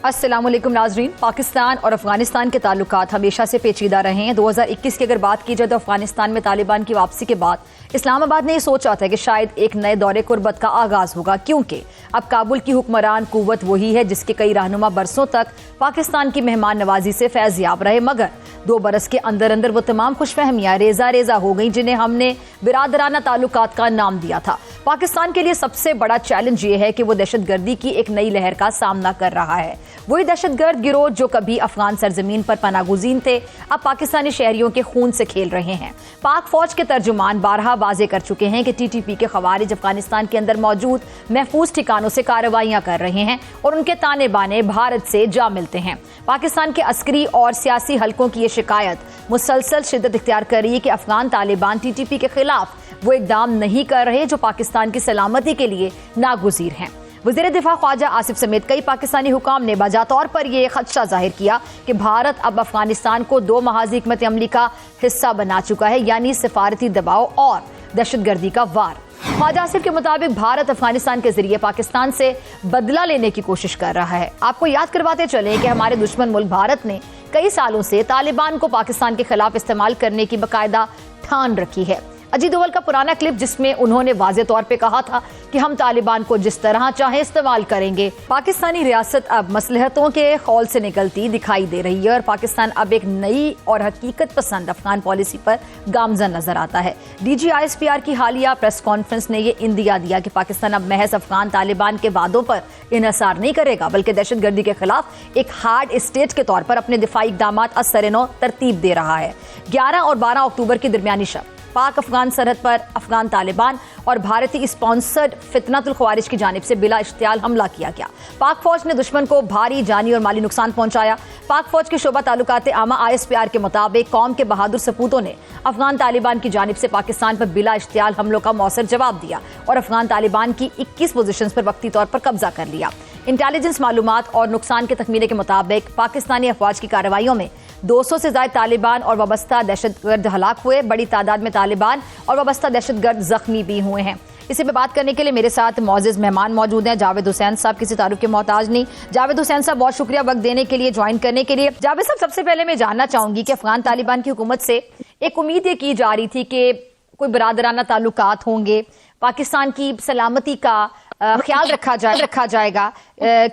السلام علیکم ناظرین، پاکستان اور افغانستان کے تعلقات ہمیشہ سے پیچیدہ رہے ہیں۔ 2021 کی اگر بات کی جائے تو افغانستان میں طالبان کی واپسی کے بعد اسلام آباد نے یہ سوچا تھا کہ شاید ایک نئے دور قربت کا آغاز ہوگا، کیونکہ اب کابل کی حکمران قوت وہی ہے جس کے کئی رہنما برسوں تک پاکستان کی مہمان نوازی سے فیض یاب رہے، مگر 2 برس کے اندر اندر وہ تمام خوش فہمیاں ریزہ ریزہ ہو گئیں جنہیں ہم نے برادرانہ تعلقات کا نام دیا تھا۔ پاکستان کے لیے سب سے بڑا چیلنج یہ ہے کہ وہ دہشت گردی کی ایک نئی لہر کا سامنا کر رہا ہے۔ وہی دہشت گرد گروہ جو کبھی افغان سرزمین پر پناہ گزین تھے اب پاکستانی شہریوں کے خون سے کھیل رہے ہیں۔ پاک فوج کے ترجمان بارہا واضح کر چکے ہیں کہ TTP کے خوارج افغانستان کے اندر موجود محفوظ ٹھکانوں سے کارروائیاں کر رہے ہیں اور ان کے تانے بانے بھارت سے جا ملتے ہیں۔ پاکستان کے عسکری اور سیاسی حلقوں کی یہ شکایت مسلسل شدت اختیار کر رہی ہے کہ افغان طالبان TTP کے خلاف وہ اقدام نہیں کر رہے جو پاکستان کی سلامتی کے لیے ناگزیر ہیں۔ وزیر دفاع خواجہ آصف سمیت کئی پاکستانی حکام نے بجا طور پر یہ خدشہ ظاہر کیا کہ بھارت اب افغانستان کو 2 محاذی حکمت عملی کا حصہ بنا چکا ہے، یعنی سفارتی دباؤ اور دہشت گردی کا وار۔ خواجہ آصف کے مطابق بھارت افغانستان کے ذریعے پاکستان سے بدلہ لینے کی کوشش کر رہا ہے۔ آپ کو یاد کرواتے چلیں کہ ہمارے دشمن ملک بھارت نے کئی سالوں سے طالبان کو پاکستان کے خلاف استعمال کرنے کی باقاعدہ ٹھان رکھی ہے۔ اجیت دوول کا پرانا کلپ جس میں انہوں نے واضح طور پہ کہا تھا کہ ہم طالبان کو جس طرح چاہیں استعمال کریں گے۔ پاکستانی ریاست اب مصلحتوں کے خول سے نکلتی دکھائی دے رہی ہے اور پاکستان اب ایک نئی اور حقیقت پسند افغان پالیسی پر گامزن نظر آتا ہے۔ DG ISPR کی حالیہ پریس کانفرنس نے یہ اندیا دیا کہ پاکستان اب محض افغان طالبان کے وعدوں پر انحصار نہیں کرے گا بلکہ دہشت گردی کے خلاف ایک ہارڈ اسٹیٹ کے طور پر اپنے دفاعی اقدامات از سر نو ترتیب دے رہا ہے۔ 11 اور 12 اکتوبر کی درمیانی شب پاک افغان سرحد پر افغان طالبان اور بھارتی اسپانسرڈ فتنۃ الخوارج کی جانب سے بلا اشتعال حملہ کیا گیا۔ پاک فوج نے دشمن کو بھاری جانی اور مالی نقصان پہنچایا۔ پاک فوج کے شعبہ تعلقات عامہ ISPR کے مطابق قوم کے بہادر سپوتوں نے افغان طالبان کی جانب سے پاکستان پر بلا اشتعال حملوں کا مؤثر جواب دیا اور افغان طالبان کی 21 پوزیشنز پر وقتی طور پر قبضہ کر لیا۔ انٹیلیجنس معلومات اور نقصان کے تخمینے کے مطابق پاکستانی افواج کی کارروائیوں میں 200 سے زائد طالبان اور وابستہ دہشت گرد ہلاک ہوئے۔ بڑی تعداد میں طالبان اور وابستہ دہشت گرد زخمی بھی ہوئے ہیں۔ اسی پہ بات کرنے کے لیے میرے ساتھ معزز مہمان موجود ہیں۔ جاوید حسین صاحب کسی تعارف کے محتاج نہیں۔ جاوید حسین صاحب بہت شکریہ وقت دینے کے لیے، جوائن کرنے کے لیے۔ جاوید صاحب سب سے پہلے میں جاننا چاہوں گی کہ افغان طالبان کی حکومت سے ایک امید یہ کی جا رہی تھی کہ کوئی برادرانہ تعلقات ہوں گے، پاکستان کی سلامتی کا خیال رکھا جائے گا،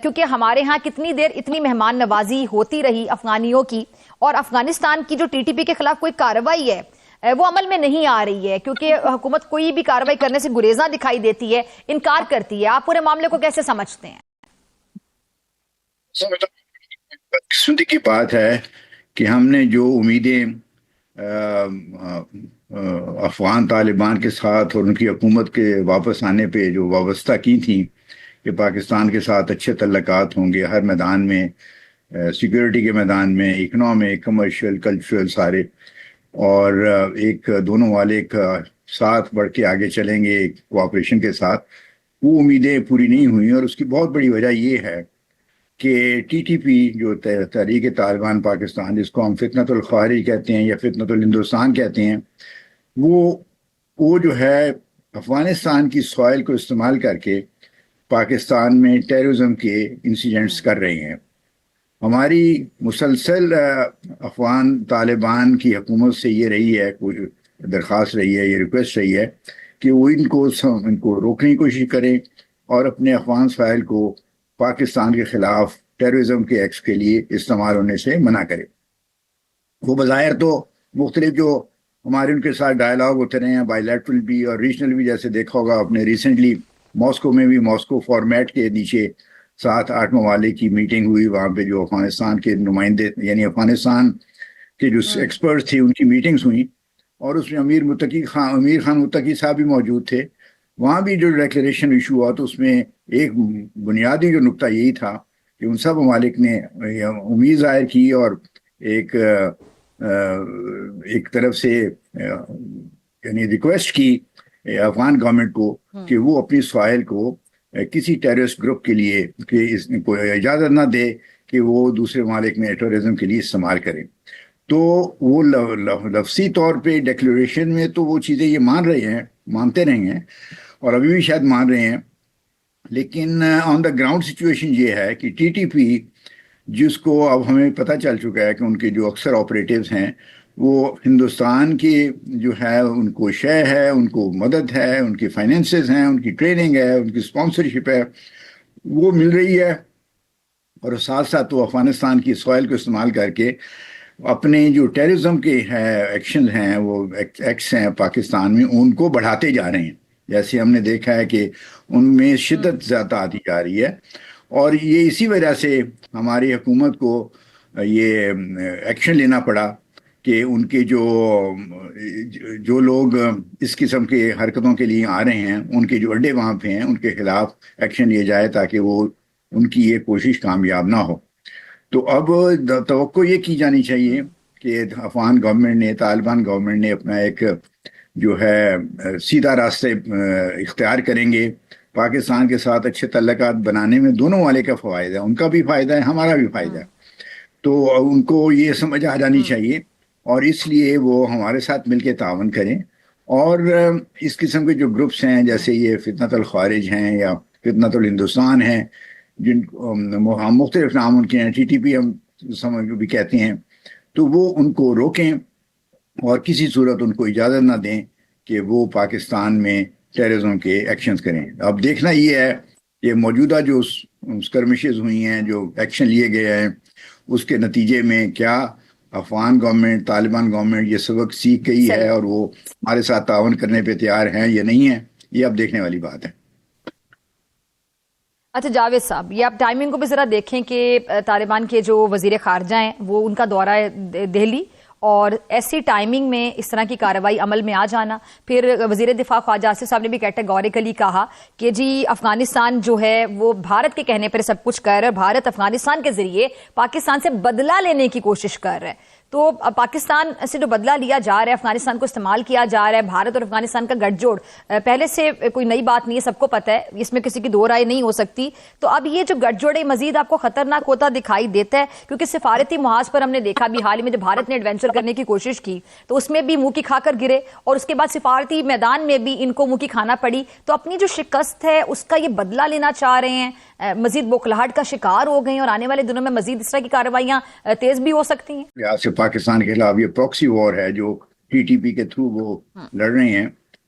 کیونکہ ہمارے ہاں کتنی دیر اتنی مہمان نوازی ہوتی رہی افغانیوں کی، اور افغانستان کی جو TTP کے خلاف کوئی کارروائی ہے وہ عمل میں نہیں آ رہی ہے، کیونکہ حکومت کوئی بھی کارروائی کرنے سے گریزاں دکھائی دیتی ہے، انکار کرتی ہے۔ آپ پورے معاملے کو کیسے سمجھتے ہیں؟ بدقسمتی کی بات ہے کہ ہم نے جو امیدیں افغان طالبان کے ساتھ اور ان کی حکومت کے واپس آنے پہ جو وابستہ کی تھیں کہ پاکستان کے ساتھ اچھے تعلقات ہوں گے ہر میدان میں، سیکیورٹی کے میدان میں، اکنامک، کمرشل، کلچرل سارے، اور ایک دونوں والے ایک ساتھ بڑھ کے آگے چلیں گے ایک کوآپریشن کے ساتھ، وہ امیدیں پوری نہیں ہوئیں۔ اور اس کی بہت بڑی وجہ یہ ہے کہ TTP جو تحریک طالبان پاکستان، جس کو ہم فتنۃ الخوارج کہتے ہیں یا فتنۃ الہندوستان کہتے ہیں، وہ جو ہے افغانستان کی سوائل کو استعمال کر کے پاکستان میں ٹیررزم کے انسیڈنٹس کر رہے ہیں۔ ہماری مسلسل افغان طالبان کی حکومت سے یہ رہی ہے، کوئی درخواست رہی ہے، یہ ریکویسٹ رہی ہے کہ وہ ان کو روکنے کی کوشش کریں اور اپنے افغان سوائل کو پاکستان کے خلاف ٹیررزم کے ایکٹس کے لیے استعمال ہونے سے منع کرے۔ وہ بظاہر تو مختلف جو ہمارے ان کے ساتھ ڈائلاگ ہوتے رہے ہیں، بائی لیٹرل بھی اور ریجنل بھی، جیسے دیکھا ہوگا آپ نے ریسنٹلی ماسکو میں بھی، ماسکو فارمیٹ کے نیچے 7-8 ممالک کی میٹنگ ہوئی، وہاں پہ جو افغانستان کے نمائندے یعنی افغانستان کے جو ایکسپرٹس تھے ان کی میٹنگز ہوئیں، اور اس میں امیر خان متقی صاحب بھی موجود تھے۔ وہاں بھی جو ڈیکلیریشن ایشو ہوا تو اس میں ایک بنیادی جو نقطہ یہی تھا کہ ان سب ممالک نے امید ظاہر کی اور ایک طرف سے یعنی ریکویسٹ کی افغان گورنمنٹ کو کہ وہ اپنی سوائل کو کسی ٹیررسٹ گروپ کے لیے کہ اس کو اجازت نہ دے کہ وہ دوسرے ممالک میں ٹیررزم کے لیے استعمال کریں۔ تو وہ لفظی طور پہ ڈیکلیریشن میں تو وہ چیزیں یہ مانتے رہے ہیں اور ابھی بھی شاید مان رہے ہیں، لیکن آن دا گراؤنڈ سچویشن یہ ہے کہ TTP جس کو اب ہمیں پتہ چل چکا ہے کہ ان کے جو اکثر آپریٹیوز ہیں وہ ہندوستان کی جو ہے ان کو شے ہے، ان کو مدد ہے، ان کی فائنینسز ہیں، ان کی ٹریننگ ہے، ان کی اسپانسرشپ ہے، وہ مل رہی ہے، اور ساتھ ساتھ وہ افغانستان کی سوائل کو استعمال کر کے اپنے جو ٹیررزم کے ایکشن ہیں، وہ ایکٹس ہیں پاکستان میں، ان کو بڑھاتے جا رہے ہیں۔ جیسے ہم نے دیکھا ہے کہ ان میں شدت زیادہ آتی جا رہی ہے، اور یہ اسی وجہ سے ہماری حکومت کو یہ ایکشن لینا پڑا کہ ان کے جو لوگ اس قسم کے حرکتوں کے لیے آ رہے ہیں، ان کے جو اڈے وہاں پہ ہیں، ان کے خلاف ایکشن لیا جائے تاکہ وہ ان کی یہ کوشش کامیاب نہ ہو۔ تو اب توقع یہ کی جانی چاہیے کہ افغان گورنمنٹ نے، طالبان گورنمنٹ نے اپنا ایک جو ہے سیدھا راستے اختیار کریں گے، پاکستان کے ساتھ اچھے تعلقات بنانے میں دونوں والے کا فوائد ہے، ان کا بھی فائدہ ہے، ہمارا بھی فائدہ ہے۔ تو ان کو یہ سمجھ آ جانی چاہیے، اور اس لیے وہ ہمارے ساتھ مل کے تعاون کریں، اور اس قسم کے جو گروپس ہیں جیسے یہ فتنۃ الخوارج ہیں یا فتنۃ الہندوستان ہیں، جن مختلف نام ان کے ہیں، ٹی ٹی پی ہم بھی کہتے ہیں، تو وہ ان کو روکیں اور کسی صورت ان کو اجازت نہ دیں کہ وہ پاکستان میں ٹیررزم کے ایکشنز کریں۔ اب دیکھنا یہ ہے کہ موجودہ جو اسکرمشز ہوئی ہیں، جو ایکشن لیے گئے ہیں، اس کے نتیجے میں کیا افغان گورنمنٹ، طالبان گورنمنٹ یہ سبق سیکھ گئی ہے اور وہ ہمارے ساتھ تعاون کرنے پہ تیار ہیں یا نہیں ہیں، یہ اب دیکھنے والی بات ہے۔ اچھا جاوید صاحب، یہ آپ ٹائمنگ کو بھی ذرا دیکھیں کہ طالبان کے جو وزیر خارجہ ہیں وہ ان کا دورہ ہے دہلی، اور ایسی ٹائمنگ میں اس طرح کی کارروائی عمل میں آ جانا، پھر وزیر دفاع خواجہ آصف صاحب نے بھی کیٹیگوریکلی کہا کہ جی افغانستان جو ہے وہ بھارت کے کہنے پر سب کچھ کر رہا ہے، بھارت افغانستان کے ذریعے پاکستان سے بدلہ لینے کی کوشش کر رہا ہے۔ تو پاکستان سے جو بدلہ لیا جا رہا ہے، افغانستان کو استعمال کیا جا رہا ہے، بھارت اور افغانستان کا گٹھ جوڑ پہلے سے کوئی نئی بات نہیں ہے، سب کو پتہ ہے، اس میں کسی کی دو رائے نہیں ہو سکتی۔ تو اب یہ جو گٹھ جوڑ مزید آپ کو خطرناک ہوتا دکھائی دیتا ہے، کیونکہ سفارتی محاذ پر ہم نے دیکھا بھی حال ہی میں جب بھارت نے ایڈوینچر کرنے کی کوشش کی تو اس میں بھی منہ کی کھا کر گرے، اور اس کے بعد سفارتی میدان میں بھی ان کو منہ کی کھانا پڑی۔ تو اپنی جو شکست ہے اس کا یہ بدلہ لینا چاہ رہے ہیں، مزید بوکھلاہٹ کا شکار ہو گئے ہیں، اور آنے والے دنوں میں مزید اس طرح کی کارروائیاں تیز بھی ہو سکتی ہیں۔ یہاں سے پاکستان کے خلاف یہ پراکسی وار ہے جو ٹی ٹی پی کے تھرو وہ لڑ رہے ہیں،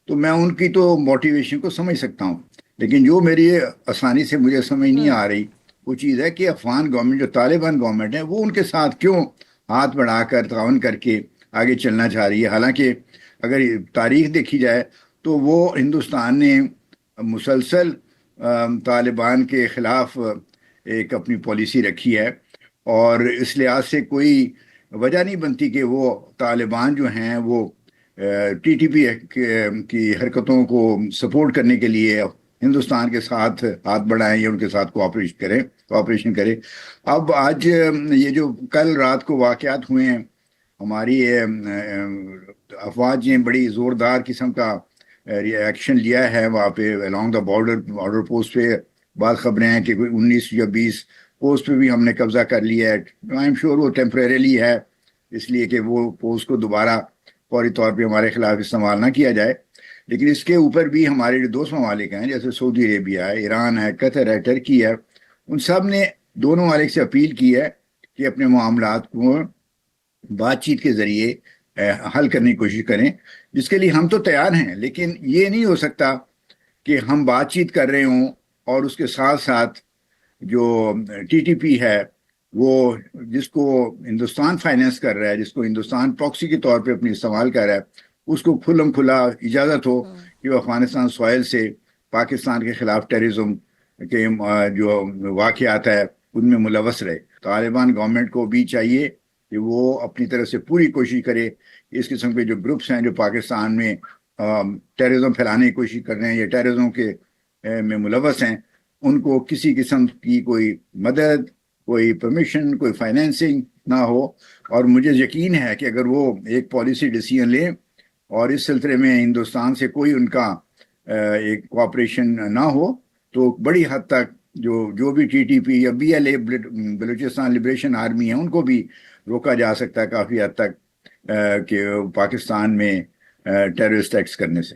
تو میں ان کی تو موٹیویشن کو سمجھ سکتا ہوں، لیکن جو میری آسانی سے مجھے سمجھ نہیں آ رہی وہ چیز ہے کہ افغان گورنمنٹ، جو طالبان گورنمنٹ ہے، وہ ان کے ساتھ کیوں ہاتھ بڑھا کر تعاون کر کے آگے چلنا چاہ رہی ہے؟ حالانکہ اگر تاریخ دیکھی جائے تو وہ ہندوستان نے مسلسل طالبان کے خلاف ایک اپنی پالیسی رکھی ہے، اور اس لحاظ سے کوئی وجہ نہیں بنتی کہ وہ طالبان جو ہیں وہ ٹی ٹی پی کی حرکتوں کو سپورٹ کرنے کے لیے ہندوستان کے ساتھ ہاتھ بڑھائیں یا ان کے ساتھ کوآپریشن کریں۔ اب آج یہ جو کل رات کو واقعات ہوئے ہیں، ہماری افواج نے بڑی زوردار قسم کا ایکشن لیا ہے وہاں پہ along دا بارڈر پوسٹ پہ۔ بعض خبریں ہیں کہ 19 یا 20 پوسٹ پہ بھی ہم نے قبضہ کر لیا ہے۔ آئی ایم شیور وہ ٹیمپریریلی ہے، اس لیے کہ وہ پوسٹ کو دوبارہ فوری طور پہ ہمارے خلاف استعمال نہ کیا جائے۔ لیکن اس کے اوپر بھی ہمارے جو دوست ممالک ہیں جیسے سعودی عربیہ ہے، ایران ہے، قطر ہے، ٹرکی ہے، ان سب نے دونوں ممالک سے اپیل کی ہے کہ اپنے معاملات کو بات چیت کے ذریعے حل کرنے کی کوشش کریں، جس کے لیے ہم تو تیار ہیں۔ لیکن یہ نہیں ہو سکتا کہ ہم بات چیت کر رہے ہوں اور اس کے ساتھ ساتھ جو ٹی ٹی پی ہے، وہ جس کو ہندوستان فائنینس کر رہا ہے، جس کو ہندوستان پراکسی کے طور پہ اپنی استعمال کر رہا ہے، اس کو کھلم کھلا اجازت ہو کہ وہ افغانستان سوائل سے پاکستان کے خلاف ٹیررزم کے جو واقعات ہے ان میں ملوث رہے۔ طالبان گورنمنٹ کو بھی چاہیے کہ وہ اپنی طرف سے پوری کوشش کرے اس قسم کے جو گروپس ہیں جو پاکستان میں ٹیررزم پھیلانے کی کوشش کر رہے ہیں یا ٹیررزم کے میں ملوث ہیں، ان کو کسی قسم کی کوئی مدد، کوئی پرمیشن، کوئی فائنینسنگ نہ ہو۔ اور مجھے یقین ہے کہ اگر وہ ایک پالیسی ڈیسیژن لیں اور اس سلسلے میں ہندوستان سے کوئی ان کا ایک کوآپریشن نہ ہو، تو بڑی حد تک جو بھی ٹی ٹی پی یا B L A Balochistan liberation army ہے، ان کو بھی روکا جا سکتا ہے کافی حد تک کہ پاکستان میں ٹیررسٹ ایکٹس کرنے سے۔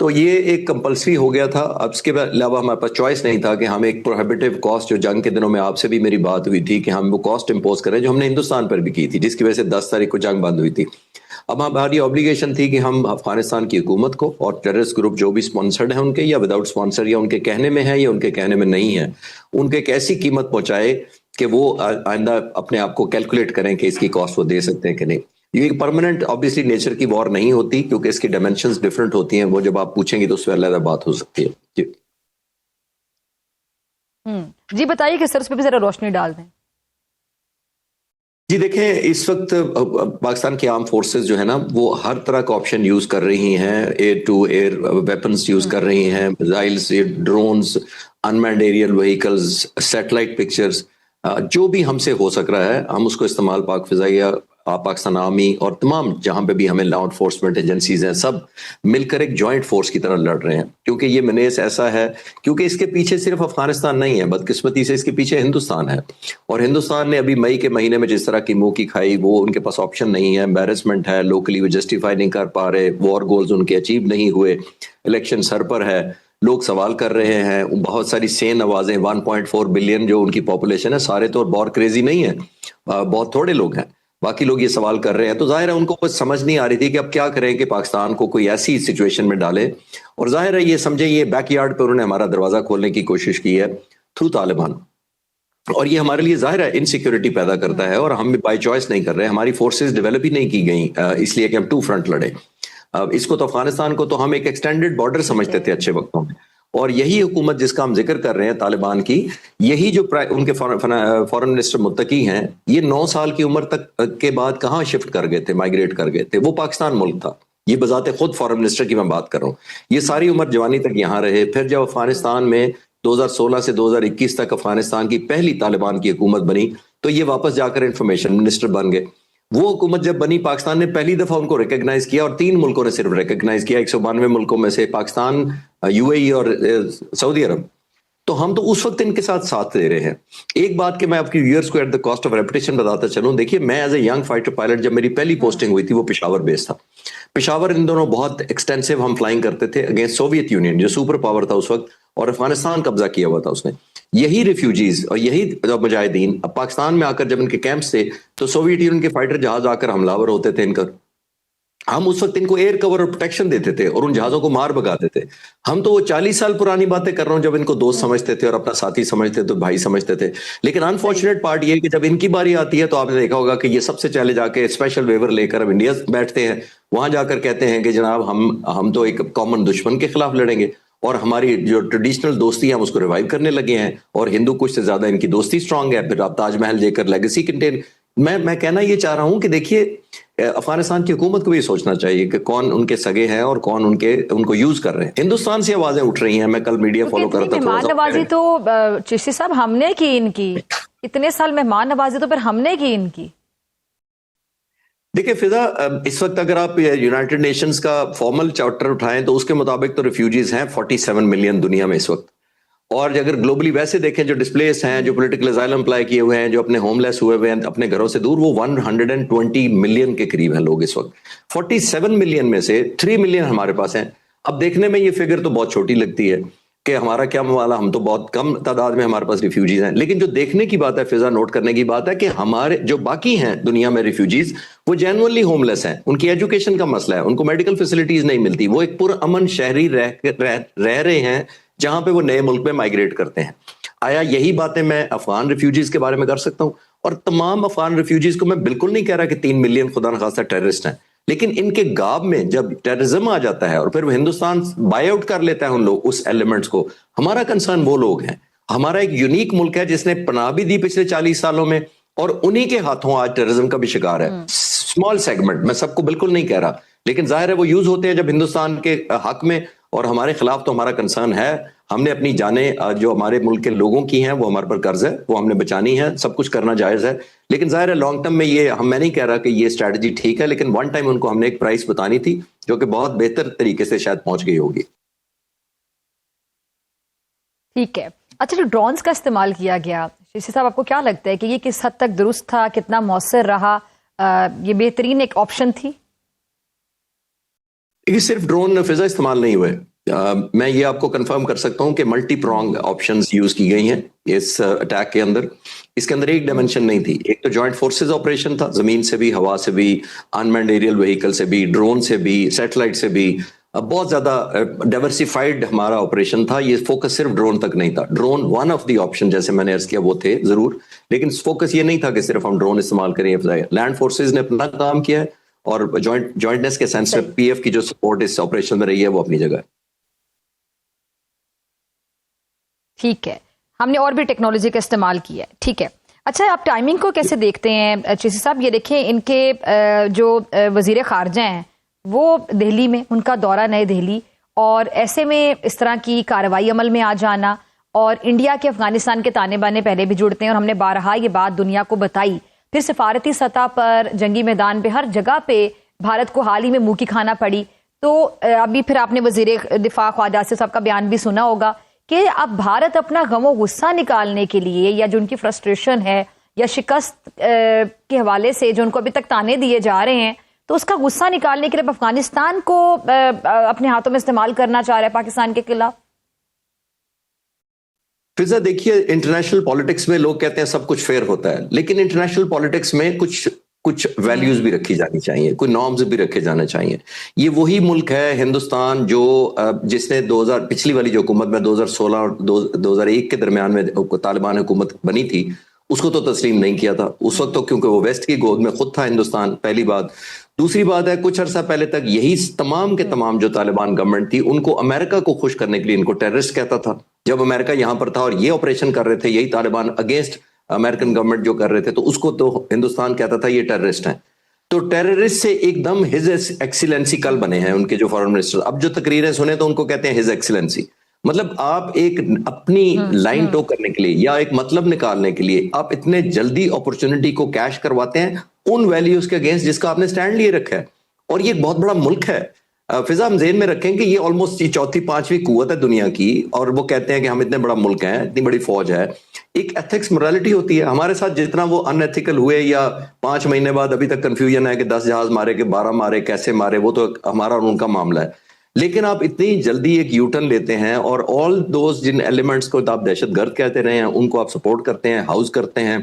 تو یہ ایک کمپلسری ہو گیا تھا. اب اس کے علاوہ ہمارے پاس چوائس نہیں تھا کہ ہم ایک پروہیبٹیو کاسٹ، جو جنگ کے دنوں میں آپ سے بھی میری بات ہوئی تھی کہ ہم وہ کاسٹ امپوز کریں، جو ہم نے ہندوستان پر بھی کی تھی، جس کی وجہ سے 10 تاریخ کو جنگ بند ہوئی تھی. اب ہماری اوبلیگیشن تھی کہ ہم افغانستان کی حکومت کو اور ٹیررسٹ گروپ جو بھی سپانسرڈ ہیں ان کے، یا وداؤٹ سپانسر، یا ان کے کہنے میں ہیں یا ان کے کہنے میں نہیں ہے، ان کے ایک ایسی قیمت پہنچائے کہ وہ آئندہ اپنے آپ کو کیلکولیٹ کریں کہ اس کی کاسٹ وہ دے سکتے ہیں کہ نہیں. یہ پرماننٹ آبویسلی نیچر کی وار نہیں ہوتی، کیونکہ اس کی ڈائمینشنز ڈفرنٹ ہوتی ہیں. وہ جب آپ پوچھیں گے تو اس پہ علیحدہ بات ہو سکتی ہے. جی بتائیے کہ سر اس پہ بھی ذرا روشنی ڈال دیں. جی دیکھیں، اس وقت پاکستان کی آرم فورسز جو ہے نا، وہ ہر طرح کا آپشن یوز کر رہی ہیں. Air to air weapons use کر رہی ہیں، missiles, drones, unmanned aerial vehicles, satellite pictures, جو بھی ہم سے ہو سک رہا ہے ہم اس کو استعمال پاک فضائیہ، پاکستان آرمی اور تمام جہاں پہ بھی ہمیں لا انفورسمنٹ ایجنسیز ہیں، سب مل کر ایک جوائنٹ فورس کی طرح لڑ رہے ہیں. کیونکہ یہ منیس ایسا ہے، کیونکہ اس کے پیچھے صرف افغانستان نہیں ہے، بدقسمتی سے اس کے پیچھے ہندوستان ہے. اور ہندوستان نے ابھی مئی کے مہینے میں جس طرح کی منہ کی کھائی، وہ ان کے پاس آپشن نہیں ہے، امبیرسمنٹ ہے، لوکلی وہ جسٹیفائی نہیں کر پا رہے، وار گولز ان کے اچیو نہیں ہوئے، الیکشن سر پر ہے، لوگ سوال کر رہے ہیں. بہت ساری سین آوازیں، 1.4 بلین جو ان کی پاپولیشن ہے، سارے تو بور کریزی نہیں ہیں، بہت تھوڑے لوگ ہیں، باقی لوگ یہ سوال کر رہے ہیں. تو ظاہر ہے ان کو کچھ سمجھ نہیں آ رہی تھی کہ اب کیا کریں کہ پاکستان کو کوئی ایسی سچویشن میں ڈالے. اور ظاہر ہے یہ سمجھے یہ بیک یارڈ پہ انہوں نے ہمارا دروازہ کھولنے کی کوشش کی ہے تھرو طالبان. اور یہ ہمارے لیے ظاہر ہے انسیکیورٹی پیدا کرتا ہے، اور ہم بھی بائی چوائس نہیں کر رہے. ہماری فورسز ڈیولپ ہی نہیں کی گئیں اس لیے کہ ہم ٹو فرنٹ لڑے. اس کو تو افغانستان کو تو ہم ایک ایکسٹینڈڈ بارڈر سمجھتے تھے اچھے وقتوں میں. اور یہی حکومت جس کا ہم ذکر کر رہے ہیں طالبان کی، یہی جو ان کے فورن منسٹر متقی ہیں، یہ 9 سال کی عمر تک کے بعد کہاں شفٹ کر گئے تھے، مائگریٹ کر گئے تھے. وہ پاکستان ملک تھا، یہ بذات خود فورن منسٹر کی میں بات کر رہا ہوں. یہ ساری عمر جوانی تک یہاں رہے. پھر جب افغانستان میں 2016 سے 2021 تک افغانستان کی پہلی طالبان کی حکومت بنی، تو یہ واپس جا کر انفارمیشن منسٹر بن گئے. وہ حکومت جب بنی، پاکستان نے پہلی دفعہ ان کو ریکگنائز کیا، اور 3 ملکوں نے صرف ریکگنائز کیا 192 ملکوں میں سے، پاکستان، یو اے ای اور سعودی عرب. تو ہم تو اس وقت ان کے ساتھ دے رہے ہیں. ایک بات کہ میں آپ کی ویورز کو at the cost of reputation بتاتا چلوں. دیکھیے، میں as a young fighter pilot, جب میری پہلی پوسٹنگ ہوئی تھی وہ پشاور بیس تھا. پشاور ان دونوں بہت ایکسٹینسو ہم فلائنگ کرتے تھے اگینسٹ سوویت یونین جو سپر پاور تھا اس وقت، اور افغانستان قبضہ کیا ہوا تھا اس نے. یہی ریفیوجیز اور یہی مجاہدین اب پاکستان میں آ کر جب ان کے کیمپس تھے، تو سوویت یونین کے فائٹر جہاز آ کر حملہ ور ہوتے تھے ان کا. ہم اس وقت ان کو ایئر کور اور پروٹیکشن دیتے تھے اور ان جہازوں کو مار بگاتے تھے. ہم تو وہ 40 سال پرانی باتیں کر رہا ہوں، جب ان کو دوست سمجھتے تھے اور اپنا ساتھی سمجھتے تھے، بھائی سمجھتے تھے. لیکن انفارچونیٹ پارٹ یہ ہے کہ جب ان کی باری آتی ہے تو آپ نے دیکھا ہوگا کہ یہ سب سے چلے جا کے اسپیشل ویور لے کر اب انڈیا بیٹھتے ہیں. وہاں جا کر کہتے ہیں کہ جناب ہم تو ایک کامن دشمن کے خلاف لڑیں گے، اور ہماری جو ٹریڈیشنل دوستی ہے ہم اس کو ریوائیو کرنے لگے ہیں، اور ہندو کچھ سے زیادہ ان کی دوستی اسٹرانگ ہے. پھر آپ تاج محل لے کر لیگیسی کنٹین. میں کہنا یہ چاہ رہا ہوں کہ دیکھیے، افغانستان کی حکومت کو بھی سوچنا چاہیے کہ کون ان کے سگے ہیں اور کون ان کو یوز کر رہے ہیں. ہندوستان سے آوازیں اٹھ رہی ہیں. میں کل میڈیا فالو کر رہا تھا، مہمان نوازی تو چشتی صاحب ہم نے کی ان کی، اتنے سال مہمان نوازی تو پھر ہم نے کی ان کی. دیکھیں فضا، اس وقت اگر آپ یونائٹڈ نیشنز کا فارمل چارٹر اٹھائیں تو اس کے مطابق تو ریفیوجیز ہیں 47 ملین دنیا میں اس وقت. اور اگر گلوبلی ویسے دیکھیں، جو ڈسپلیس ہیں، جو پولیٹیکل اسائلم اپلائی کیے ہوئے ہیں، جو اپنے ہوم لیس ہوئے ہیں، اپنے گھروں سے دور، وہ 120 ملین کے قریب ہیں لوگ اس وقت. 47 ملین میں سے 3 ملین ہمارے پاس ہیں. اب دیکھنے میں یہ فگر تو بہت چھوٹی لگتی ہے کہ ہمارا کیا موالا، ہم تو بہت کم تعداد میں ہمارے پاس ریفیوجیز ہیں. لیکن جو دیکھنے کی بات ہے فضا، نوٹ کرنے کی بات ہے کہ ہمارے جو باقی ہیں دنیا میں ریفیوجیز، وہ جینوئنلی ہوم لیس ہیں. ان کی ایجوکیشن کا مسئلہ ہے، ان کو میڈیکل فیسلٹیز نہیں ملتی. وہ ایک پرامن شہری رہ رہے ہیں جہاں پہ وہ نئے ملک میں مائگریٹ کرتے ہیں. آیا یہی باتیں میں افغان ریفیوجیز کے بارے میں کر سکتا ہوں؟ اور تمام افغان ریفیوجیز کو میں بالکل نہیں کہہ رہا کہ 3 ملین خدا نخواستہ ٹیررسٹ ہیں، لیکن ان کے گاب میں جب ٹیررزم آ جاتا ہے اور پھر وہ ہندوستان بائی آؤٹ کر لیتا ہے ان لوگ اس ایلیمنٹس کو، ہمارا کنسرن وہ لوگ ہیں. ہمارا ایک یونیک ملک ہے جس نے پناہ بھی دی پچھلے 40 سالوں میں، اور انہی کے ہاتھوں آج ٹیررزم کا بھی شکار ہے. اسمال سیگمنٹ، میں سب کو بالکل نہیں کہہ رہا، لیکن ظاہر ہے وہ یوز ہوتے ہیں جب ہندوستان کے حق میں، اور ہمارے خلاف تو ہمارا کنسرن ہے. ہم نے اپنی جانیں جو ہمارے ملک کے لوگوں کی ہیں وہ ہمارے پر قرض ہے، وہ ہم نے بچانی ہے. سب کچھ کرنا جائز ہے، لیکن ظاہر ہے لانگ ٹرم میں میں نہیں کہہ رہا کہ یہ اسٹریٹجی ٹھیک ہے، لیکن ون ٹائم ان کو ہم نے ایک پرائس بتانی تھی جو کہ بہت بہتر طریقے سے شاید پہنچ گئی ہوگی. ٹھیک ہے. اچھا، جو ڈرونز کا استعمال کیا گیا، شیشی صاحب آپ کو کیا لگتا ہے کہ یہ کس حد تک درست تھا، کتنا مؤثر رہا؟ یہ بہترین ایک آپشن تھی؟ یہ صرف ڈرون فضا استعمال نہیں ہوئے، میں یہ آپ کو کنفرم کر سکتا ہوں کہ ملٹی پرونگ آپشنز یوز کی گئی ہیں اس اٹیک کے اندر. اس کے اندر ایک ڈائمنشن نہیں تھی. ایک تو جوائنٹ فورسز آپریشن تھا, زمین سے بھی, ہوا سے بھی, انمینڈ ایریل وہیکل سے بھی, ڈرون سے بھی, سیٹلائٹ سے بھی. بہت زیادہ ڈائیورسیفائڈ ہمارا آپریشن تھا. یہ فوکس صرف ڈرون تک نہیں تھا. Drone one of the option جیسے میں نے عرض کیا وہ تھے ضرور, لیکن فوکس یہ نہیں تھا کہ صرف ہم ڈرون استعمال کریں. لینڈ فورسز نے اپنا کام کیا ہے اور جوائنٹنس کے سینس میں پی ایف کی جو سپورٹ اس آپریشن میں رہی ہے وہ اپنی جگہ ہے. ٹھیک ہے, ہم نے اور بھی ٹیکنالوجی کا استعمال کیا ہے. ٹھیک ہے, اچھا آپ ٹائمنگ کو کیسے دیکھتے ہیں چیسی صاحب؟ یہ دیکھیں ان کے جو وزیر خارجہ ہیں وہ دہلی میں, ان کا دورہ نئے دہلی, اور ایسے میں اس طرح کی کارروائی عمل میں آ جانا, اور انڈیا کے افغانستان کے تانے بانے پہلے بھی جڑتے ہیں اور ہم نے بارہا یہ بات دنیا کو بتائی. پھر سفارتی سطح پر, جنگی میدان پہ, ہر جگہ پہ بھارت کو حال ہی میں منہ کی کھانا پڑی. تو ابھی پھر آپ نے وزیر دفاع خواجہ آصف صاحب کا بیان بھی سنا ہوگا کہ اب بھارت اپنا غم و غصہ نکالنے کے لیے, یا جو ان کی فرسٹریشن ہے یا شکست کے حوالے سے جو ان کو ابھی تک تانے دیے جا رہے ہیں, تو اس کا غصہ نکالنے کے لیے افغانستان کو اپنے ہاتھوں میں استعمال کرنا چاہ رہا ہے پاکستان کے خلاف. فضا دیکھیے, انٹرنیشنل پالیٹکس میں لوگ کہتے ہیں سب کچھ فیئر ہوتا ہے, لیکن انٹرنیشنل پالیٹکس میں کچھ ویلیوز بھی رکھی جانی چاہیے, کوئی نارمز بھی رکھے جانے چاہیے. یہ وہی ملک ہے ہندوستان جو جس نے پچھلی والی جو حکومت میں 2016 اور 2001 کے درمیان میں طالبان حکومت بنی تھی اس کو تو تسلیم نہیں کیا تھا اس وقت, تو کیونکہ وہ ویسٹ کی گود میں خود تھا ہندوستان, پہلی بات. دوسری بات ہے, کچھ عرصہ پہلے تک یہی تمام کے تمام جو طالبان گورنمنٹ تھی ان کو امریکہ کو خوش کرنے کے لیے ان کو ٹیررسٹ کہتا تھا. جب امریکہ یہاں پر تھا اور یہ آپریشن کر رہے تھے, یہی طالبان اگینسٹ امریکن گورنمنٹ جو کر رہے تھے, تو اس کو تو ہندوستان کہتا تھا یہ ٹیررسٹ ہیں. تو ٹیررسٹ سے ایک دم ہز ایکسیلنسی کل بنے ہیں ان کے جو فارن منسٹر. اب جو تقریریں سنے تو ان کو کہتے ہیں ہز ایکسیلنسی. مطلب آپ ایک اپنی لائن ٹو کرنے کے لیے یا ایک مطلب نکالنے کے لیے آپ اتنے جلدی اپرچونٹی کو کیش کرواتے ہیں ان ویلیوز کے اگینسٹ جس کا آپ نے سٹینڈ لیے رکھا ہے. اور یہ ایک بہت بڑا ملک ہے فضا, ہم ذہن میں رکھیں کہ یہ آلموسٹ چوتھی پانچویں قوت ہے دنیا کی, اور وہ کہتے ہیں کہ ہم اتنے بڑا ملک ہیں, اتنی بڑی فوج ہے. ایک ایتھکس موریلٹی ہوتی ہے. ہمارے ساتھ جتنا وہ ان ایتھیکل ہوئے یا 5 مہینے بعد ابھی تک کنفیوژن ہے کہ 10 جہاز مارے کہ 12 مارے, کیسے مارے, وہ تو ہمارا اور ان کا معاملہ ہے. لیکن آپ اتنی جلدی ایک یو ٹرن لیتے ہیں اور آل دوز جن ایلیمنٹس کو آپ دہشت گرد کہتے رہے ہیں ان کو آپ سپورٹ کرتے ہیں, ہاؤس کرتے ہیں,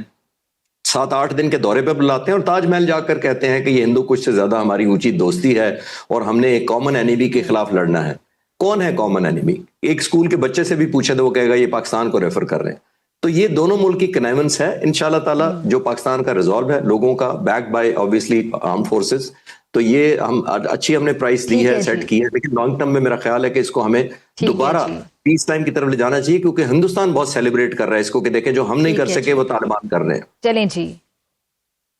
7-8 دن کے دورے پہ بلاتے ہیں اور تاج محل جا کر کہتے ہیں کہ یہ ہندو کش سے زیادہ ہماری اونچی دوستی ہے اور ہم نے ایک کامن اینیمی کے خلاف لڑنا ہے. کون ہے کامن اینیمی؟ ایک اسکول کے بچے سے بھی پوچھے تو وہ کہے گا یہ پاکستان کو ریفر کر رہے ہیں. تو یہ دونوں ملک کی کنیونس ہے انشاءاللہ تعالی, جو پاکستان کا ریزالو ہے لوگوں کا, back by obviously arm forces. تو یہ ہم نے پرائس دی ہے, سیٹ کی ہے, لیکن لانگ ٹرم میں میرا خیال ہے کہ اس کو ہمیں دوبارہ پیس ٹائم کی طرف لے جانا چاہیے, کیونکہ ہندوستان بہت سیلیبریٹ کر رہا ہے اس کو کہ دیکھیں جو ہم نہیں کر سکے وہ طالبان کر رہے ہیں. چلیں جی,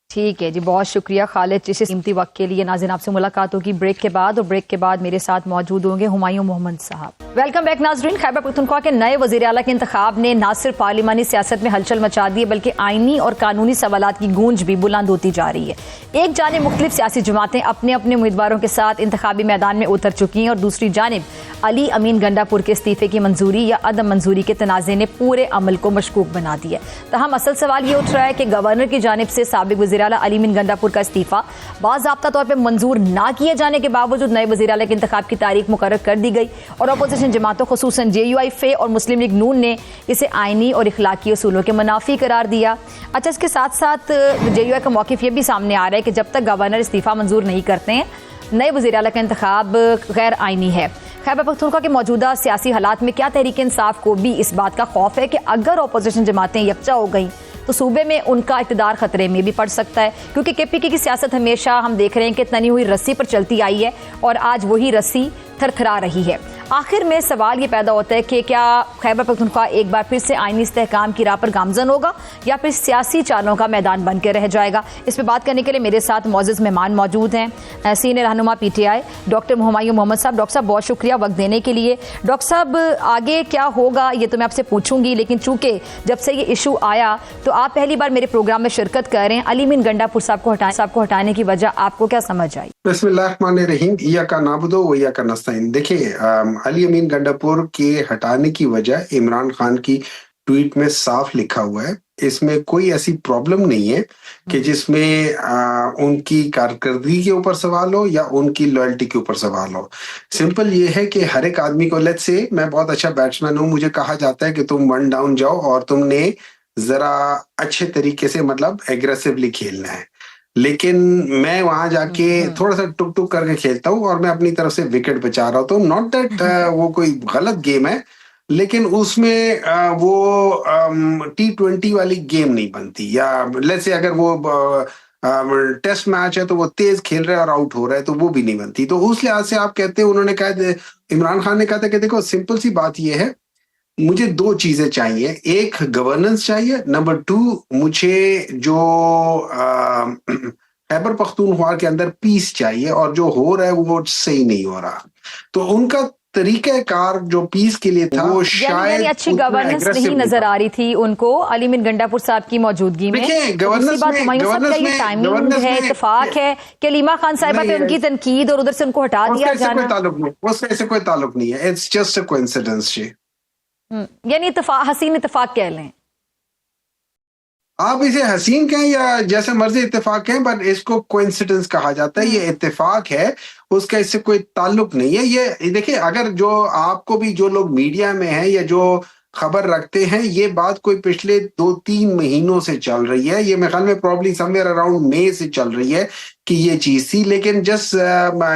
ٹھیک ہے جی, بہت شکریہ خالد جس قیمتی وقت کے لیے. ناظرین آپ سے ملاقات ہوگی بریک کے بعد, اور بریک کے بعد میرے ساتھ موجود ہوں گے ہمایوں محمد صاحب. ویلکم بیک ناظرین. خیبر پختونخوا کے نئے وزیر اعلیٰ کے انتخاب نے نہ صرف پارلیمانی سیاست میں ہلچل مچا دی ہے بلکہ آئینی اور قانونی سوالات کی گونج بھی بلند ہوتی جا رہی ہے. ایک جانب مختلف سیاسی جماعتیں اپنے اپنے امیدواروں کے ساتھ انتخابی میدان میں اتر چکی ہیں, اور دوسری جانب علی امین گنڈا پور کے استعفے کی منظوری یا عدم منظوری کے تنازع نے پورے عمل کو مشکوک بنا دیا. تاہم اصل سوال یہ اٹھ رہا ہے کہ گورنر کی جانب سے سابق وزیر اعلیٰ علی امین گنڈا پور کا استعفیٰ باضابطہ طور پہ منظور نہ کیے جانے کے باوجود نئے وزیر اعلیٰ کے انتخاب کی تاریخ مقرر کر دی گئی, اور اپوزیشن جماعتوں خصوصاً JUI فے اور مسلم لیگ نون نے اسے آئینی اور اخلاقی اصولوں کے منافی قرار دیا. اچھا, اس کے ساتھ ساتھ JUI کا موقف یہ بھی سامنے آ رہا ہے کہ جب تک گورنر استعفیٰ منظور نہیں کرتے ہیں نئے وزیر اعلیٰ کا انتخاب غیر آئینی ہے. خیبر پختونخوا کے موجودہ سیاسی حالات میں کیا تحریک انصاف کو بھی اس بات کا خوف ہے کہ اگر اپوزیشن جماعتیں یکجا ہو گئیں تو صوبے میں ان کا اقتدار خطرے میں بھی پڑ سکتا ہے, کیونکہ KPK کی سیاست ہمیشہ ہم دیکھ رہے ہیں کہ تنی ہوئی رسی پر چلتی آئی ہے اور آج وہی رسی تھرتھرا رہی ہے. آخر میں سوال یہ پیدا ہوتا ہے کہ کیا خیبر پختونخوا ایک بار پھر سے آئینی استحکام کی راہ پر گامزن ہوگا یا پھر سیاسی چالوں کا میدان بن کے رہ جائے گا؟ اس پہ بات کرنے کے لیے میرے ساتھ معزز مہمان موجود ہیں, سینئر رہنما PTI ڈاکٹر ہمایوں محمد صاحب. ڈاکٹر صاحب بہت شکریہ وقت دینے کے لیے. ڈاکٹر صاحب آگے کیا ہوگا یہ تو میں آپ سے پوچھوں گی, لیکن چونکہ جب سے یہ ایشو آیا تو آپ پہلی بار میرے پروگرام میں شرکت کر رہے ہیں, علی امین گنڈا پور صاحب کو ہٹانے کی وجہ آپ کو کیا سمجھ آئی؟ بسم اللہ الرحمن الرحیم. ایاک نعبد و ایاک نستعین. دیکھیے علی امین گنڈا پور کے ہٹانے کی وجہ عمران خان کی ٹویٹ میں صاف لکھا ہوا ہے. اس میں کوئی ایسی پرابلم نہیں ہے کہ جس میں ان کی کارکردگی کے اوپر سوال ہو یا ان کی لائلٹی کے اوپر سوال ہو. سمپل یہ ہے کہ ہر ایک آدمی کو، لیٹس سے میں بہت اچھا بیٹسمین ہوں، مجھے کہا جاتا ہے کہ تم 1 ڈاؤن جاؤ اور تم نے ذرا اچھے طریقے سے مطلب ایگریسولی کھیلنا ہے، لیکن میں وہاں جا کے تھوڑا سا ٹک ٹک کر کے کھیلتا ہوں اور میں اپنی طرف سے وکٹ بچا رہا ہوتا ہوں. ناٹ دیٹ وہ کوئی غلط گیم ہے، لیکن اس میں وہ T20 والی گیم نہیں بنتی. یا لیٹس سے اگر وہ ٹیسٹ میچ ہے تو وہ تیز کھیل رہا ہے اور آؤٹ ہو رہا ہے تو وہ بھی نہیں بنتی. تو اس لحاظ سے آپ کہتے ہیں، انہوں نے کہا، عمران خان نے کہا تھا کہ دیکھو سمپل سی بات یہ ہے، مجھے 2 چیزیں چاہیے، ایک گورننس چاہیے، نمبر 2 مجھے جو خیبر پختونخوا کے اندر پیس چاہیے، اور جو ہو رہا ہے وہ صحیح نہیں ہو رہا. تو ان کا طریقہ کار جو پیس کے لیے تھا وہ شاید اچھی اتنا گورننس aggressive نہیں نظر آ رہی تھی ان کو علی من گنڈا پور صاحب کی موجودگی میں. دیکھیں دوسری گورننس بات میں ہمایوں صاحب کا یہ ٹائمنگ ہے، اتفاق ہے کہ علیمہ خان صاحبہ پہ ان کی تنقید اور ادھر سے ان کو ہٹا دیا جانا، اس کا ایسے کوئی تعلق نہیں ہے. It's just a coincidence. جی یعنی اتفاق، حسین اتفاق کہہ لیں، آپ اسے حسین کہیں یا جیسے مرضی اتفاق کہیں، بٹ اس کو کوئنسیڈنس کہا جاتا ہے. یہ اتفاق ہے، اس کا اس سے کوئی تعلق نہیں ہے. یہ دیکھیں، اگر جو آپ کو بھی جو لوگ میڈیا میں ہیں یا جو خبر رکھتے ہیں، یہ بات کوئی پچھلے 2-3 مہینوں سے چل رہی ہے، یہ میرے خیال میں پرابلی سم ویئر اراؤنڈ مئی سے چل رہی ہے کہ یہ چیز تھی، لیکن just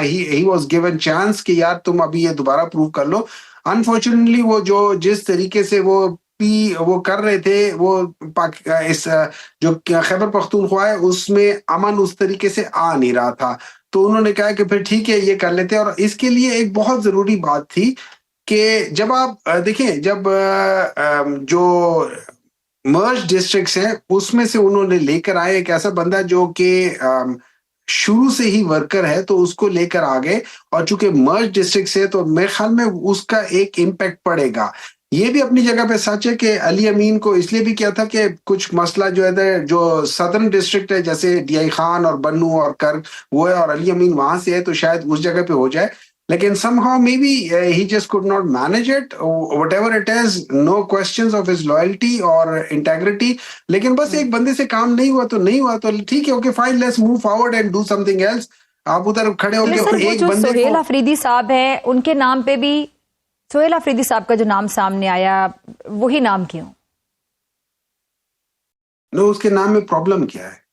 he was given chance کہ یار تم ابھی یہ دوبارہ پروو کر لو. انفارچونیٹلی وہ جس طریقے سے وہ کر رہے تھے، وہ اس جو خیبر پختونخوا ہے اس میں امن اس طریقے سے آ نہیں رہا تھا. تو انہوں نے کہا کہ پھر ٹھیک ہے یہ کر لیتے. اور اس کے لیے ایک بہت ضروری بات تھی کہ جب آپ دیکھیں، جب جو مرج ڈسٹرکٹس ہیں اس میں سے انہوں نے لے کر آئے ایک ایسا بندہ جو کہ شروع سے ہی ورکر ہے، تو اس کو لے کر آ گئے. اور چونکہ مرج ڈسٹرکٹ سے تو میرے خیال میں اس کا ایک امپیکٹ پڑے گا. یہ بھی اپنی جگہ پہ سچ ہے کہ علی امین کو اس لیے بھی کیا تھا کہ کچھ مسئلہ جو ہے جو صدرن ڈسٹرکٹ ہے، جیسے ڈی آئی خان اور بنو اور کرک وہ ہے، اور علی امین وہاں سے ہے، تو شاید اس جگہ پہ ہو جائے. لیکن somehow maybe he just could not manage it, whatever it is, no questions of his loyalty or integrity. لیکن بس ایک بندے سے کام نہیں ہوا تو نہیں ہوا، تو ٹھیک ہے، okay fine, let's move forward and do something else. آپ ادھر کھڑے ہو سر کے وہ ایک جو بندے سہیل کو، آفریدی صاحب ہیں ان کے نام پہ بھی، سہیل آفریدی صاحب کا جو نام سامنے آیا وہی نام کیوں؟ نو، اس کے نام میں پرابلم کیا ہے؟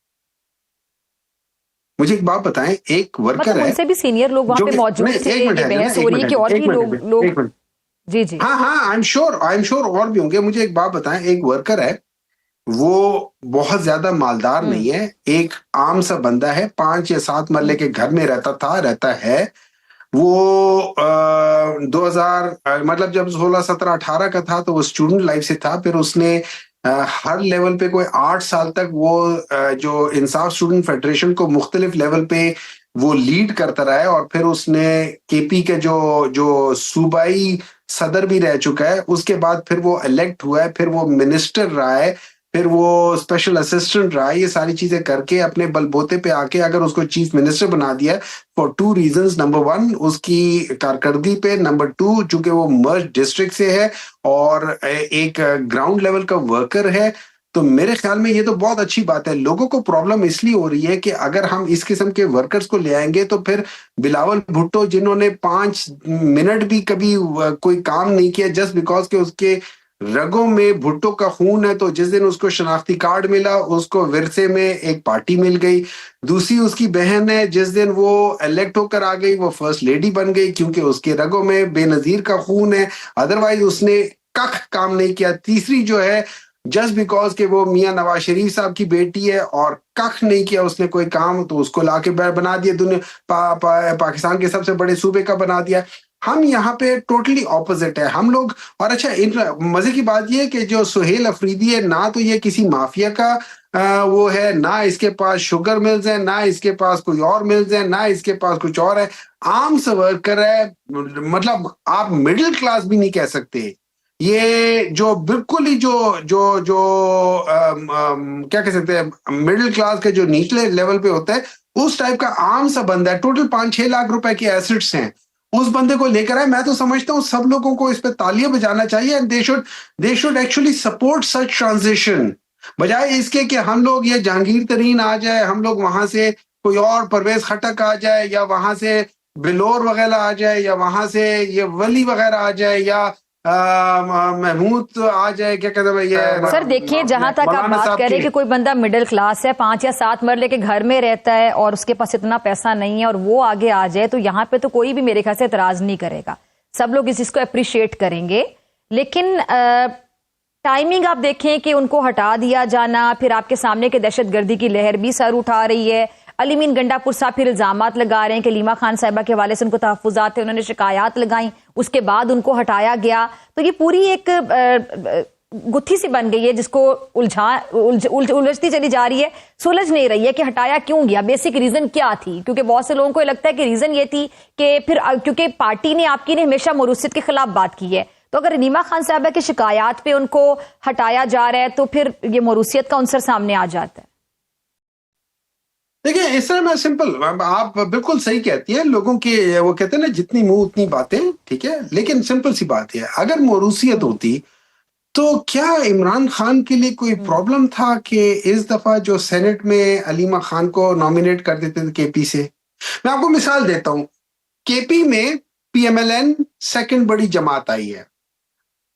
مجھے ایک بات بتائیں، ایک ورکر مطلب ہے ان سے بھی سینئر لوگ وہاں پہ موجود تھے، یہ بحث ہو رہی ہے کہ اور بھی لوگ جی جی ہاں آئی ایم شور اور بھی ہوں گے. مجھے ایک بات بتائیں، ایک ورکر ہے، وہ بہت زیادہ مالدار نہیں ہے، ایک عام سا بندہ ہے، 5 یا 7 مرلے کے گھر میں رہتا ہے. وہ 2000 مطلب جب 16 17 18 کا تھا تو وہ اسٹوڈنٹ لائف سے تھا. پھر اس نے ہر لیول پہ کوئی 8 سال تک وہ جو انصاف اسٹوڈنٹ فیڈریشن کو مختلف لیول پہ وہ لیڈ کرتا رہا ہے. اور پھر اس نے کے پی کے جو صوبائی صدر بھی رہ چکا ہے. اس کے بعد پھر وہ الیکٹ ہوا ہے، پھر وہ منسٹر رہا ہے، پھر وہ اسپیشل اسسٹنٹ رہا ہے. یہ ساری چیزیں کر کے اپنے بل بوتے پہ آ کے اگر اس کو چیف منسٹر بنا دیا فار 2 ریزنز. نمبر 1 اس کی کارکردگی پہ، نمبر 2 چونکہ وہ مرج ڈسٹرکٹ سے ہے اور ایک گراؤنڈ لیول کا ورکر ہے. تو میرے خیال میں یہ تو بہت اچھی بات ہے. لوگوں کو پرابلم اس لیے ہو رہی ہے کہ اگر ہم اس قسم کے ورکرز کو لے آئیں گے تو پھر بلاول بھٹو جنہوں نے 5 منٹ بھی کبھی کوئی کام نہیں کیا، جسٹ بیکاز کہ اس کے رگوں میں بھٹو کا خون ہے، تو جس دن اس کو شناختی کارڈ ملا اس کو ورثے میں ایک پارٹی مل گئی. دوسری اس کی بہن ہے، جس دن وہ الیکٹ ہو کر آ گئی وہ فرسٹ لیڈی بن گئی کیونکہ اس کے رگوں میں بے نظیر کا خون ہے، ادروائز اس نے کخ کام نہیں کیا. تیسری جو ہے جسٹ بیکاز کہ وہ میاں نواز شریف صاحب کی بیٹی ہے اور کخ نہیں کیا اس نے کوئی کام، تو اس کو لا کے بنا دیا دنیا پاکستان کے سب سے بڑے صوبے کا بنا دیا. ہم یہاں پہ ٹوٹلی اپوزٹ ہے ہم لوگ. اور اچھا مزے کی بات یہ ہے کہ جو سہیل افریدی ہے، نہ تو یہ کسی مافیا کا وہ ہے، نہ اس کے پاس شوگر ملز ہیں، نہ اس کے پاس کوئی اور ملز ہیں، نہ اس کے پاس کچھ اور ہے. عام سا ورکر ہے، مطلب آپ مڈل کلاس بھی نہیں کہہ سکتے. یہ جو بالکل ہی جو کیا کہہ سکتے ہیں، مڈل کلاس کے جو نیچلے لیول پہ ہوتا ہے اس ٹائپ کا عام سا بندہ ہے. ٹوٹل 5-6 لاکھ روپے کے ایسٹس ہیں. اس بندے کو لے کر آئے. میں تو سمجھتا ہوں سب لوگوں کو اس پہ تالیاں بجانا چاہیے. And they should actually support such transition. بجائے اس کے کہ ہم لوگ یہ جہانگیر ترین آ جائے، ہم لوگ وہاں سے کوئی اور پرویز خٹک آ جائے، یا وہاں سے بلور وغیرہ آ جائے، یا وہاں سے یہ ولی وغیرہ آ جائے، یا محمود آ جائے، کیا کہتے ہیں یہ سر دیکھیے، جہاں تک آپ مولانا بات صاحب کر رہے ہیں کے، کہ کوئی بندہ مڈل کلاس ہے، 5 یا 7 مرلے کے گھر میں رہتا ہے اور اس کے پاس اتنا پیسہ نہیں ہے اور وہ آگے آ جائے، تو یہاں پہ تو کوئی بھی میرے خیال سے اعتراض نہیں کرے گا، سب لوگ اس چیز کو اپریشیٹ کریں گے. لیکن ٹائمنگ آپ دیکھیں کہ ان کو ہٹا دیا جانا، پھر آپ کے سامنے کہ دہشت گردی کی لہر بھی سر اٹھا رہی ہے. علی مین گنڈا پور صاحب پھر الزامات لگا رہے ہیں کہ لیما خان صاحبہ کے حوالے سے ان کو تحفظات تھے، انہوں نے شکایات لگائیں، اس کے بعد ان کو ہٹایا گیا. تو یہ پوری ایک گتھی سی بن گئی ہے جس کو الجھتی چلی جا رہی ہے، سلجھ نہیں رہی ہے کہ ہٹایا کیوں گیا، بیسک ریزن کیا تھی. کیونکہ بہت سے لوگوں کو لگتا ہے کہ ریزن یہ تھی کہ پھر کیونکہ پارٹی نے آپ کی نے ہمیشہ موروثیت کے خلاف بات کی ہے، تو اگر لیما خان صاحبہ کی شکایات پہ ان کو ہٹایا جا رہا ہے تو پھر یہ موروثیت کا عنصر سامنے آ جاتا ہے. دیکھیں اس طرح میں سمپل، آپ بالکل صحیح کہتی ہیں، لوگوں کی وہ کہتے ہیں نا جتنی منہ اتنی باتیں، ٹھیک ہے. لیکن سمپل سی بات ہے، اگر موروثیت ہوتی تو کیا عمران خان کے لیے کوئی پرابلم تھا کہ اس دفعہ جو سینٹ میں علیمہ خان کو نامینیٹ کر دیتے تھے کے پی سے؟ میں آپ کو مثال دیتا ہوں، کے پی میں P M L N second بڑی جماعت آئی ہے،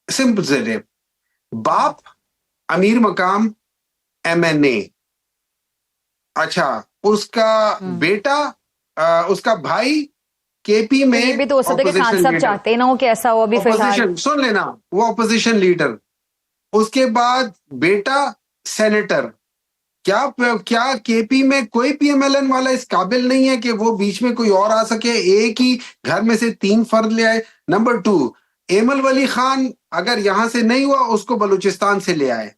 سمپل سے باپ امیر مقام ایم این اے، اچھا اس کا بیٹا اس کا بھائی کے پی میں یہ بھی تو ہو سکتا ہے کہ خان صاحب چاہتے نہ ہو کہ ایسا ہو بھی فی الحال. سن لینا، وہ اپوزیشن لیڈر، اس کے بعد بیٹا سینیٹر. کیا کے پی میں کوئی پی ایم ایل این والا اس قابل نہیں ہے کہ وہ بیچ میں کوئی اور آ سکے، ایک ہی گھر میں سے 3 فرد لے آئے؟ نمبر 2، ایمل ولی خان اگر یہاں سے نہیں ہوا اس کو بلوچستان سے لے آئے.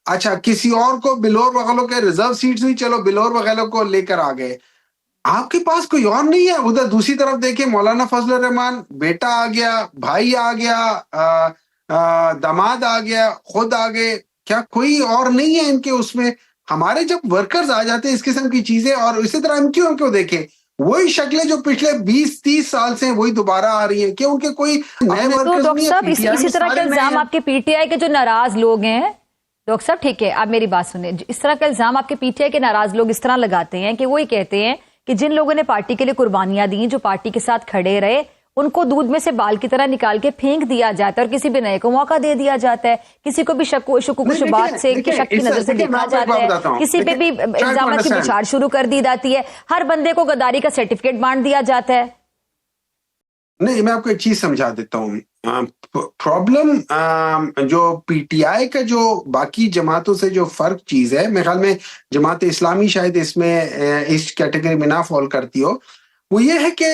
اچھا کسی اور کو بلور وغیرہ کے ریزرو سیٹس ہوئی، چلو بلور وغیرہ کو لے کر آ گئے. آپ کے پاس کوئی اور نہیں ہے. ادھر دوسری طرف دیکھیں، مولانا فضل الرحمان بیٹا آ گیا، بھائی آ گیا، داماد آ گیا، خود آ گئے. کیا کوئی اور نہیں ہے ان کے اس میں؟ ہمارے جب ورکرز آ جاتے ہیں اس قسم کی چیزیں، اور اسی طرح ہم کیوں دیکھیں وہی شکلیں جو پچھلے 20-30 سال سے وہی دوبارہ آ رہی ہیں، کیوں ان کے کوئی نئے ورکرز ڈاکٹر نہیں صاحب ہیں. اسی طرح کا الزام آپ کے پی ٹی آئی کے جو ناراض لوگ ہیں، ڈاکٹر صاحب ٹھیک ہے آپ میری بات سنیں، اس طرح کا الزام آپ کے پی ٹی آئی کے ناراض لوگ اس طرح لگاتے ہیں کہ وہی کہتے ہیں کہ جن لوگوں نے پارٹی کے لیے قربانیاں دیں، جو پارٹی کے ساتھ کھڑے رہے، ان کو دودھ میں سے بال کی طرح نکال کے پھینک دیا جاتا ہے اور کسی بھی نئے کو موقع دے دیا جاتا ہے، کسی کو بھی شک و شبہات سے شک کی نظر سے دیکھا جاتا ہے، کسی پہ بھی الزامات کی بچھاڑ شروع کر دی جاتی ہے، ہر بندے کو غداری کا سرٹیفکیٹ بانٹ دیا جاتا ہے. نہیں، میں آپ کو ایک چیز سمجھا دیتا ہوں. پرابلم جو پی ٹی آئی کا جو باقی جماعتوں سے جو فرق چیز ہے، میرے خیال میں جماعت اسلامی شاید اس میں اس کیٹیگری میں نہ فال کرتی ہو، وہ یہ ہے کہ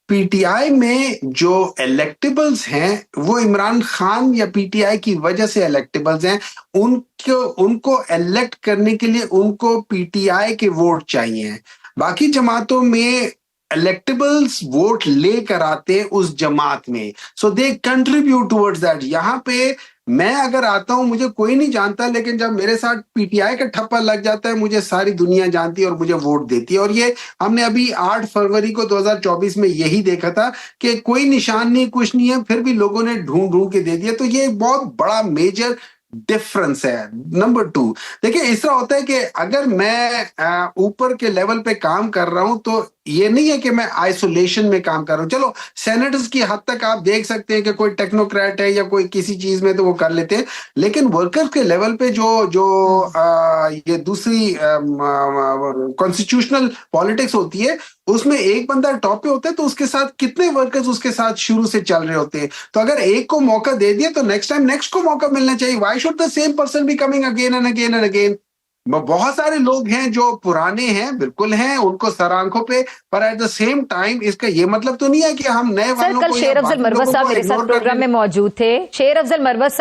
پی ٹی آئی میں جو الیکٹیبلز ہیں وہ عمران خان یا پی ٹی آئی کی وجہ سے الیکٹیبلز ہیں. ان کو الیکٹ کرنے کے لیے ان کو پی ٹی آئی کے ووٹ چاہیے. باقی جماعتوں میں الیکٹیبلز ووٹ لے کر آتے اس جماعت میں، سو دے کنٹریبیوٹ ٹورڈز دیٹ. یہاں پہ میں اگر آتا ہوں مجھے کوئی نہیں جانتا، لیکن جب میرے ساتھ پی ٹی آئی کا ٹھپا لگ جاتا ہے مجھے ساری دنیا جانتی ہے اور مجھے ووٹ دیتی ہے. اور یہ ہم نے ابھی 8 فروری کو 2024 میں یہی دیکھا تھا کہ کوئی نشان نہیں، کچھ نہیں ہے، پھر بھی لوگوں نے ڈھونڈ کے دے دیا. تو یہ ایک بہت بڑا میجر ڈفرنس ہے. نمبر 2، دیکھیں اس طرح ہوتا ہے کہ اگر میں اوپر کے لیول پہ کام کر رہا ہوں تو یہ نہیں ہے کہ میں آئسولیشن میں کام کر رہا ہوں. چلو سینیٹرز کی حد تک آپ دیکھ سکتے ہیں کہ کوئی ٹیکنوکریٹ ہے یا کوئی کسی چیز میں تو وہ کر لیتے ہیں، لیکن ورکر کے لیول پہ جو یہ دوسری کانسٹیٹیوشنل پالیٹکس ہوتی ہے اس میں ایک بندہ ٹاپ پہ ہوتا ہے تو اس کے ساتھ کتنے ورکرز اس کے ساتھ شروع سے چل رہے ہوتے ہیں. تو اگر ایک کو موقع دے دیا تو نیکسٹ ٹائم نیکسٹ کو موقع ملنا چاہیے. Why should the same person be coming again and again and again? بہت سارے لوگ ہیں جو پرانے ہیں، بالکل ہیں، ان کو سر آنکھوں پہ، پر ایٹ دا سیم ٹائم اس کا یہ مطلب تو نہیں ہے کہ ہم نئے والوں کو. کل شیر افضل مروت صاحب میرے ساتھ پروگرام میں موجود تھے. شیر افضل مروت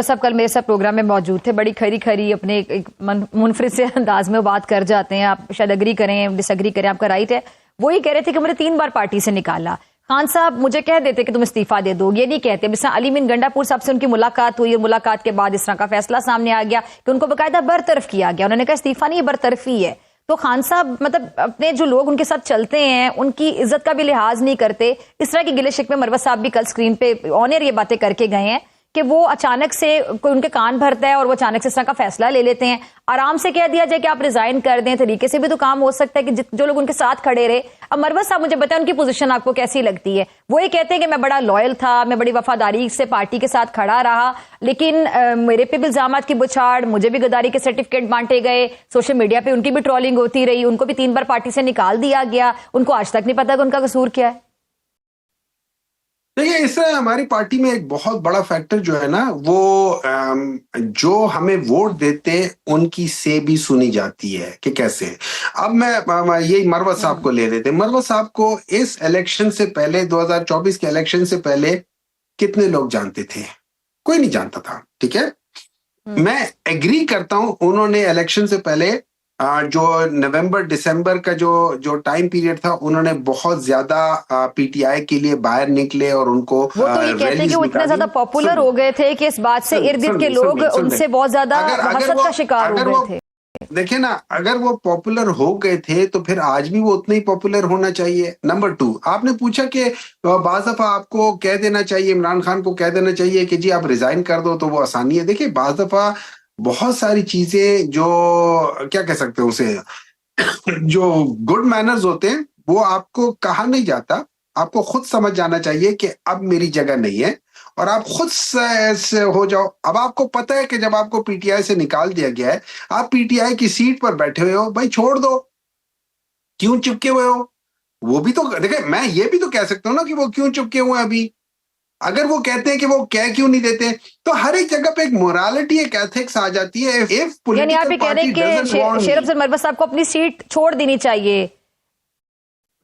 صاحب کل میرے ساتھ پروگرام میں موجود تھے. بڑی کھری اپنے منفرد سے انداز میں بات کر جاتے ہیں، آپ شاید اگری کریں ڈس اگری کریں، آپ کا رائٹ ہے. وہی کہہ رہے تھے کہ مجھے 3 بار پارٹی سے نکالا. خان صاحب مجھے کہہ دیتے کہ تم استعفیٰ دے دو، یہ نہیں کہتے. جس طرح علی مین گنڈا پور صاحب سے ان کی ملاقات ہوئی اور ملاقات کے بعد اس طرح کا فیصلہ سامنے آ گیا کہ ان کو باقاعدہ برطرف کیا گیا. انہوں نے کہا استعفیٰ نہیں، یہ برطرفی ہے. تو خان صاحب مطلب اپنے جو لوگ ان کے ساتھ چلتے ہیں ان کی عزت کا بھی لحاظ نہیں کرتے. اس طرح کی گلے شکوے مروت صاحب بھی کل سکرین پہ آن ایئر یہ باتیں کر کے گئے ہیں کہ وہ اچانک سے کوئی ان کے کان بھرتا ہے اور وہ اچانک سے اس طرح کا فیصلہ لے لیتے ہیں. آرام سے کہہ دیا جائے کہ آپ ریزائن کر دیں, طریقے سے بھی تو کام ہو سکتا ہے کہ جو لوگ ان کے ساتھ کھڑے رہے. اب مروت صاحب مجھے بتائیں ان کی پوزیشن آپ کو کیسی لگتی ہے؟ وہ یہ کہتے ہیں کہ میں بڑا لائل تھا, میں بڑی وفاداری سے پارٹی کے ساتھ کھڑا رہا, لیکن میرے پہ بھی الزامات کی بچھاڑ, مجھے بھی غداری کے سرٹیفکیٹ بانٹے گئے, سوشل میڈیا پہ ان کی بھی ٹرولنگ ہوتی رہی, ان کو بھی 3 بار پارٹی سے نکال دیا گیا, ان کو آج تک نہیں پتا کہ ان کا قصور کیا ہے. دیکھیے اس طرح ہماری پارٹی میں ایک بہت بڑا فیکٹر جو ہے نا, وہ جو ہمیں ووٹ دیتے ان کی سے بھی سنی جاتی ہے کہ کیسے. اب میں یہی مروت صاحب کو لے لیتے. مروت صاحب کو اس الیکشن سے پہلے 2024 کے الیکشن سے پہلے کتنے لوگ جانتے تھے؟ کوئی نہیں جانتا تھا. ٹھیک ہے, میں ایگری کرتا ہوں انہوں نے الیکشن سے پہلے جو نومبر دسمبر کا جو ٹائم پیریڈ تھا, انہوں نے بہت زیادہ پی ٹی آئی کے لیے باہر نکلے اور ان کو وہ تو یہ کہتے ہیں کہ وہ اتنے زیادہ پاپولر ہو گئے تھے کہ اس بات سے ارد گرد کے لوگ ان سے بہت زیادہ حسد کا شکار ہو گئے تھے. دیکھیں نا, اگر وہ پاپولر ہو گئے تھے تو پھر آج بھی وہ اتنے ہی پاپولر ہونا چاہیے. نمبر 2, آپ نے پوچھا کہ بعض دفعہ آپ کو کہہ دینا چاہیے, عمران خان کو کہہ دینا چاہیے کہ جی آپ ریزائن کر دو تو وہ آسانی ہے. دیکھیں بعض دفعہ بہت ساری چیزیں جو کیا کہہ سکتے ہیں اسے, جو گڈ مینرز ہوتے ہیں وہ آپ کو کہا نہیں جاتا. آپ کو خود سمجھ جانا چاہیے کہ اب میری جگہ نہیں ہے اور آپ خود سے ہو جاؤ. اب آپ کو پتہ ہے کہ جب آپ کو پی ٹی آئی سے نکال دیا گیا ہے, آپ پی ٹی آئی کی سیٹ پر بیٹھے ہوئے ہو, بھائی چھوڑ دو, کیوں چپکے ہوئے ہو؟ وہ بھی تو دیکھیں, میں یہ بھی تو کہہ سکتا ہوں نا کہ وہ کیوں چپکے ہوئے ہیں ابھی. اگر وہ کہتے ہیں کہ وہ کہہ کیوں نہیں دیتے, تو ہر ایک جگہ پہ ایک مورالیٹی, ایک ایتھکس آ جاتی ہے. یعنی آپ یہ کہہ رہے ہیں کہ شیر افضل مروت صاحب کو اپنی سیٹ چھوڑ دینی چاہیے.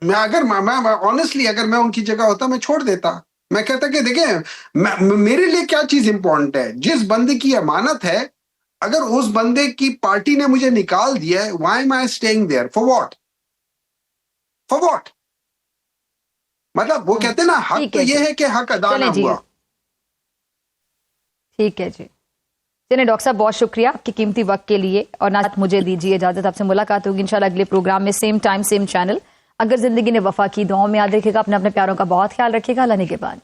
میں آنیسٹلی اگر میں ان کی جگہ ہوتا میں چھوڑ دیتا. میں کہتا کہ دیکھیں میرے لیے کیا چیز امپورٹنٹ ہے, جس بندے کی امانت ہے, اگر اس بندے کی پارٹی نے مجھے نکال دیا ہے, why am I staying there? For what? For what? مطلب وہ کہتے ہیں نا, حق تو یہ ہے کہ حق ادا نہ ہوا. ٹھیک ہے جی. چلیں ڈاکٹر صاحب بہت شکریہ آپ کے قیمتی وقت کے لیے, اور نہ مجھے دیجیے اجازت, آپ سے ملاقات ہوگی انشاءاللہ اگلے پروگرام میں, سیم ٹائم سیم چینل. اگر زندگی نے وفا کی, دعاؤں میں یاد رکھے گا, اپنے پیاروں کا بہت خیال رکھے گا. اللہ نگہبان.